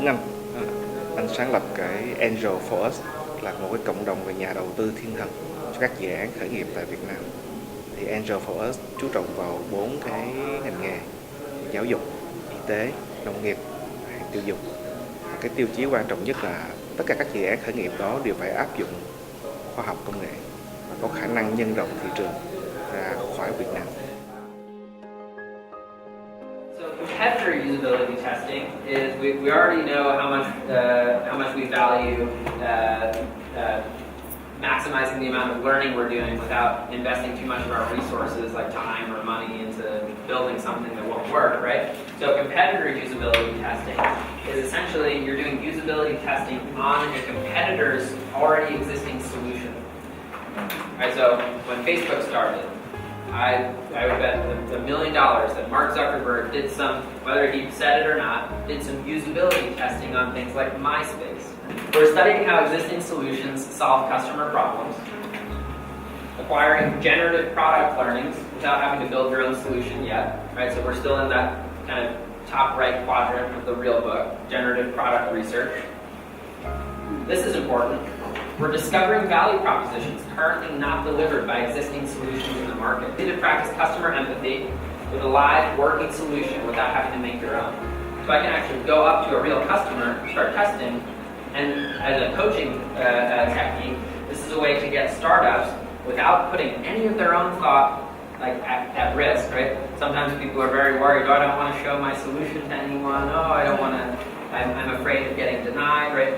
Tuấn Anh. À, anh sáng lập cái Angel for Us, là một cái cộng đồng về nhà đầu tư thiên thần cho các dự án khởi nghiệp tại Việt Nam. Thì Angel for Us chú trọng vào 4 cái ngành nghề: giáo dục, y tế, nông nghiệp, hàng tiêu dùng. Và cái tiêu chí quan trọng nhất là tất cả các dự án khởi nghiệp đó đều phải áp dụng khoa học công nghệ và có khả năng nhân rộng thị trường ra khỏi Việt Nam. Competitor usability testing is we already know how much we value maximizing the amount of learning we're doing without investing too much of our resources like time or money into building something that won't work, right? So competitor usability testing is essentially you're doing usability testing on a competitor's already existing solution. Right, so when Facebook started, I would bet $1 million that Mark Zuckerberg did some, whether he said it or not, did some usability testing on things like MySpace. We're studying how existing solutions solve customer problems, acquiring generative product learnings without having to build your own solution yet, right? So we're still in that kind of top right quadrant of the real book, generative product research. This is important. We're discovering value propositions currently not delivered by existing solutions in the market. We need to practice customer empathy with a live working solution without having to make your own. So I can actually go up to a real customer, start testing, and as a coaching technique, this is a way to get startups without putting any of their own thought at risk, right? Sometimes people are very worried, oh, I don't want to show my solution to anyone, oh, I don't want to, I'm afraid of getting denied, right?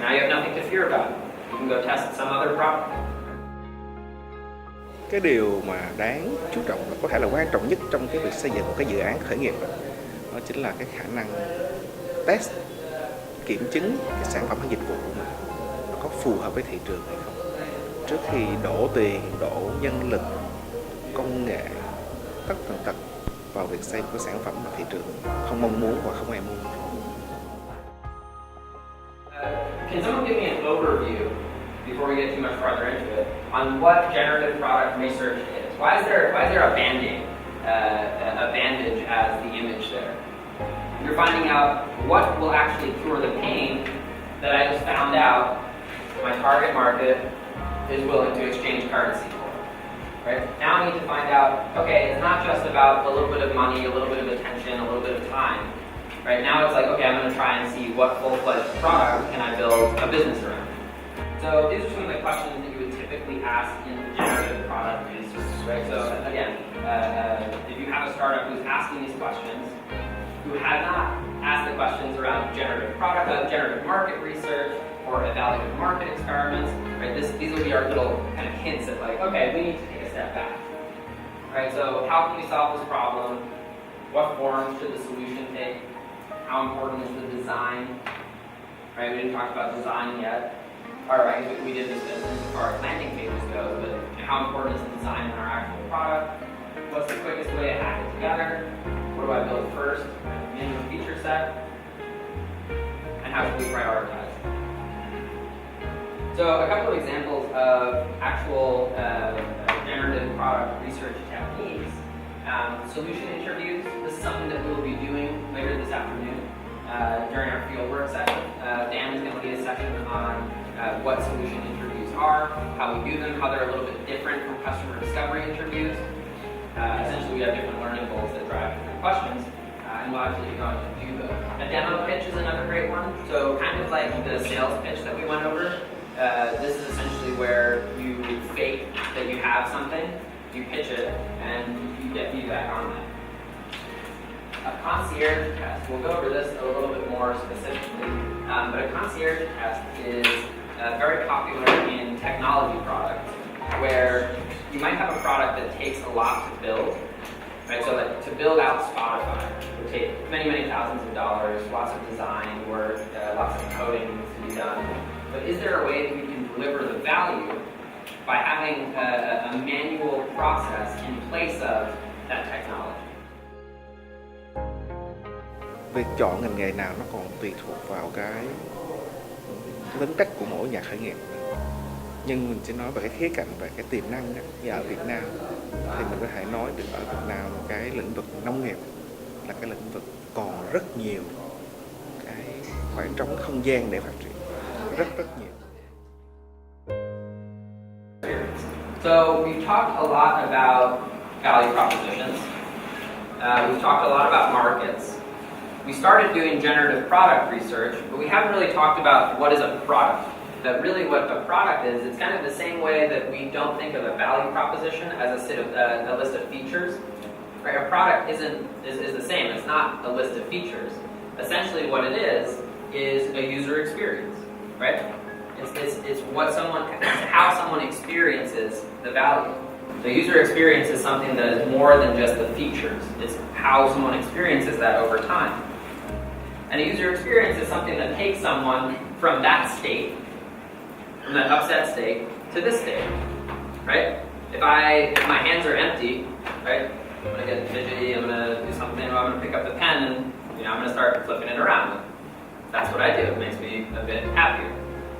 Now you have nothing to fear about. You can go test some other product. Cái điều mà đáng chú trọng và có thể là quan trọng nhất trong cái việc xây dựng một cái dự án khởi nghiệp đó chính là cái khả năng test, kiểm chứng cái sản phẩm hay dịch vụ của mình nó có phù hợp với thị trường hay không, trước khi đổ tiền, đổ nhân lực, công nghệ, tất tần tật vào việc xây một cái sản phẩm mà thị trường không mong muốn và không ai mua. Can someone give me an overview, before we get too much farther into it, on what generative product research is? Why is there a banding, a bandage as the image there? You're finding out what will actually cure the pain that I just found out my target market is willing to exchange currency for. Right? Now I need to find out, okay, it's not just about a little bit of money, a little bit of attention, a little bit of time. Right now it's like, okay, I'm going to try and see what full-fledged product can I build a business around. So these are some of the questions that you would typically ask in generative product research. Right? So again, if you have a startup who's asking these questions, who has not asked the questions around generative market research or evaluative market experiments, right? These will be our little kind of hints at like, okay, we need to take a step back. Right? So how can we solve this problem? What form should the solution take? How important is the design? Right, we didn't talk about design yet. Alright, we did this as far as landing pages go, but how important is the design in our actual product? What's the quickest way to hack it together? What do I build first? Minimum feature set? And how should we prioritize? So a couple of examples of actual generative product research techniques. Solution interviews. This is something that we will be doing later this afternoon during our fieldwork session. Dan is going to lead a section on what solution interviews are, how we do them, how they're a little bit different from customer discovery interviews. Essentially, we have different learning goals that drive different questions, and we'll actually be going to do those. A demo pitch is another great one. So kind of like the sales pitch that we went over, this is essentially where you fake that you have something, you pitch it, and you get feedback on that. A concierge test, we'll go over this a little bit more specifically, but a concierge test is very popular in technology products, where you might have a product that takes a lot to build, right? So that to build out Spotify would take many, many thousands of dollars, lots of design work, lots of coding needs to be done. But is there a way that we can deliver the value by having a manual process in place of that technology? Việc chọn ngành nghề nào nó còn tùy thuộc vào cái tính cách của mỗi nhà khởi nghiệp. Nhưng mình sẽ nói về cái khía cạnh về cái tiềm năng ở Việt Nam, thì mình có thể nói được ở Việt Nam cái lĩnh vực nông nghiệp là cái lĩnh vực còn rất nhiều cái khoảng trống không gian để phát triển rất nhiều. So we've talked a lot about value propositions. We've talked a lot about markets. We started doing generative product research, but we haven't really talked about what is a product. That really what a product is, it's kind of the same way that we don't think of a value proposition as a list of features. Right? A product is the same. It's not a list of features. Essentially what it is a user experience. Right? It's how someone experiences the value. The user experience is something that is more than just the features. It's how someone experiences that over time. And a user experience is something that takes someone from that state, from that upset state, to this state, right? If my hands are empty, right, I'm gonna get fidgety, I'm gonna do something, I'm gonna pick up the pen and I'm gonna start flipping it around. That's what I do. It makes me a bit happier,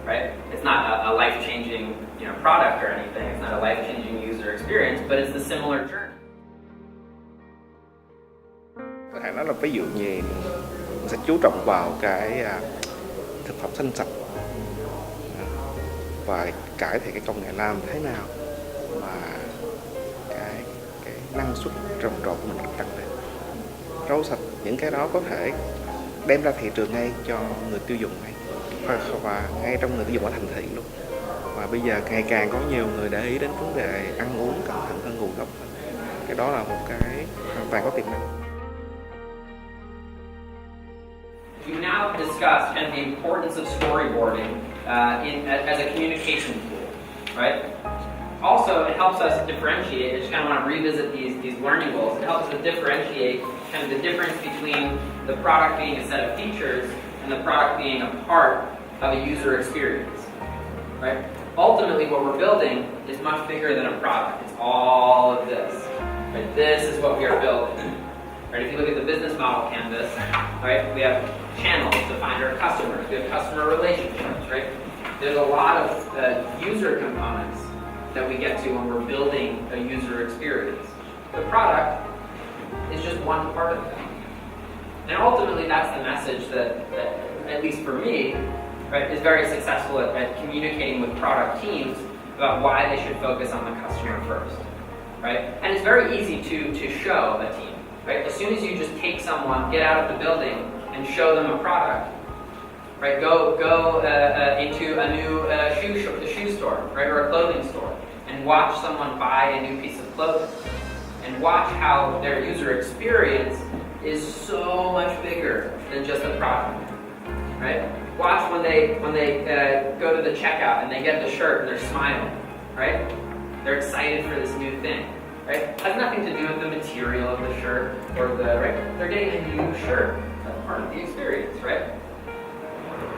right? It's not a life-changing product or anything. It's not a life-changing user experience, but it's a similar journey. Có thể nói là ví dụ như mình sẽ chú trọng vào cái thực phẩm xanh sạch và cải thiện cái công nghệ làm thế nào mà cái năng suất trồng trọt của mình được tăng lên. Rau sạch, những cái đó có thể đem ra thị trường ngay cho người tiêu dùng ngay và ngay trong người tiêu dùng ở thành thị luôn. Và bây giờ ngày càng có nhiều người để ý đến vấn đề ăn uống cẩn thận hơn nguồn gốc. Cái đó là một cái hoàn toàn có tiềm năng. We've now discussed kind of the importance of storyboarding as a communication tool, right? Also, it helps us differentiate. I just kind of want to revisit these learning goals. It helps us differentiate kind of the difference between the product being a set of features and the product being a part of a user experience, right? Ultimately, what we're building is much bigger than a product. It's all of this, right? This is what we are building. Right, if you look at the business model canvas, right, we have channels to find our customers. We have customer relationships, right? There's a lot of user components that we get to when we're building a user experience. The product is just one part of that. And ultimately, that's the message that at least for me, right, is very successful at communicating with product teams about why they should focus on the customer first, right? And it's very easy to show a team. Right? As soon as you just take someone, get out of the building, and show them a product, right? Go into a new shoe store, right, or a clothing store, and watch someone buy a new piece of clothing, and watch how their user experience is so much bigger than just a product, right? Watch when they go to the checkout and they get the shirt and they're smiling, right? They're excited for this new thing. Right? It has nothing to do with the material of the shirt or right? They're getting a new shirt. That's part of the experience, right?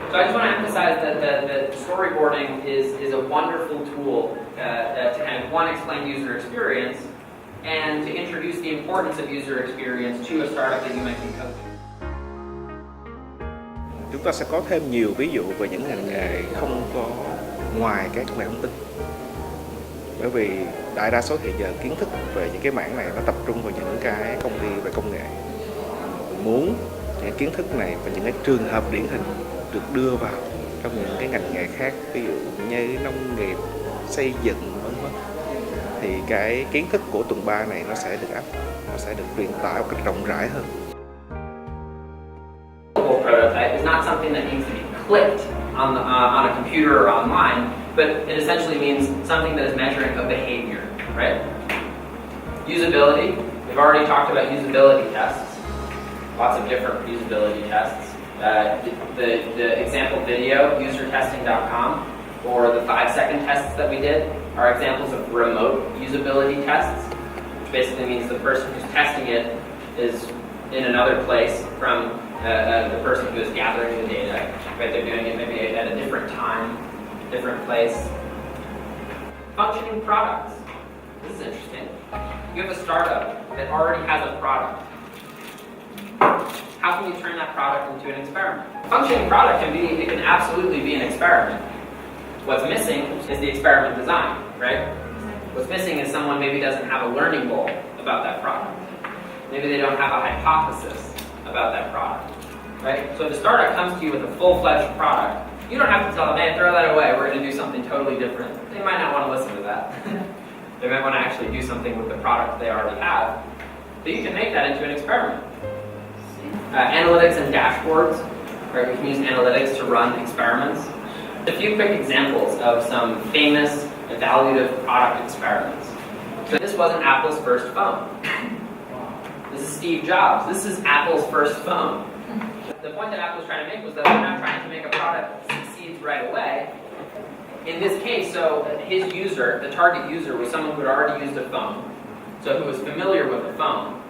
So I just want to emphasize that storyboarding is a wonderful tool to kind of explain user experience and to introduce the importance of user experience to a startup that you might be coaching. Chúng ta sẽ có thêm nhiều ví dụ về những ngành nghề không có ngoài cái công nghệ thông tin. Bởi vì đại đa số hiện giờ kiến thức về những cái mảng này nó tập trung vào những cái công ty về công nghệ. Mình muốn những kiến thức này và những cái trường hợp điển hình được đưa vào trong những cái ngành nghề khác, ví dụ như nông nghiệp, xây dựng, v.v. Thì cái kiến thức của tuần 3 này nó sẽ được nó sẽ được truyền tải một cách rộng rãi hơn. Prototype is not something that needs to be clicked on a computer or online, but it essentially means something that is measuring a behavior, right? Usability, we've already talked about usability tests, lots of different usability tests. The example video, usertesting.com, or the 5-second tests that we did are examples of remote usability tests, which basically means the person who's testing it is in another place from the person who is gathering the data, right? They're doing it maybe at a different time, different place. Functioning products. This is interesting. You have a startup that already has a product. How can you turn that product into an experiment? Functioning product can absolutely be an experiment. What's missing is the experiment design, right? What's missing is someone maybe doesn't have a learning goal about that product. Maybe they don't have a hypothesis about that product. right? So if a startup comes to you with a full-fledged product, you don't have to tell them, hey, throw that away, we're going to do something totally different. They might not want to listen to that. They might want to actually do something with the product they already have. But you can make that into an experiment. Analytics and dashboards, right? We can use analytics to run experiments. A few quick examples of some famous evaluative product experiments. So this wasn't Apple's first phone. This is Steve Jobs. This is Apple's first phone. The point that Apple was trying to make was that they're not trying to make a product that succeeds right away. In this case, so his user, the target user, was someone who had already used a phone, so who was familiar with the phone.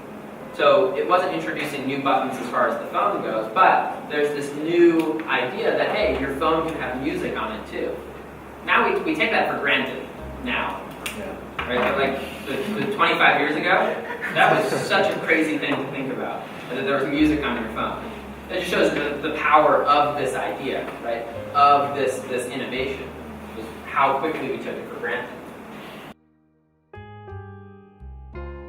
So it wasn't introducing new buttons as far as the phone goes, but there's this new idea that, hey, your phone can have music on it too. Now we take that for granted now. Yeah. Right? Like 25 years ago, that was such a crazy thing to think about, that there was music on your phone. It just shows the power of this idea, right? Of this innovation, just how quickly we took it for granted.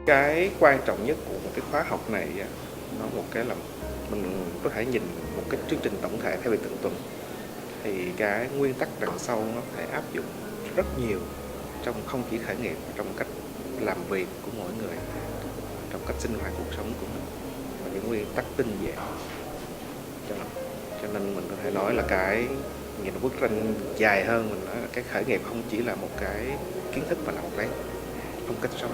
Cái quan trọng nhất của một cái khóa học này nó một cái là mình có thể nhìn một cái chương trình tổng thể theo việc từng tuần, thì cái nguyên tắc đằng sau nó có thể áp dụng rất nhiều trong không chỉ khởi nghiệp, trong cách làm việc của mỗi người, trong cách sinh hoạt cuộc sống của mình, và những nguyên tắc tinh giản. Cho nên mình có thể nói là cái nhìn bức tranh dài hơn, mình nói là cái khởi nghiệp không chỉ là một cái kiến thức mà là một cái phong cách sống.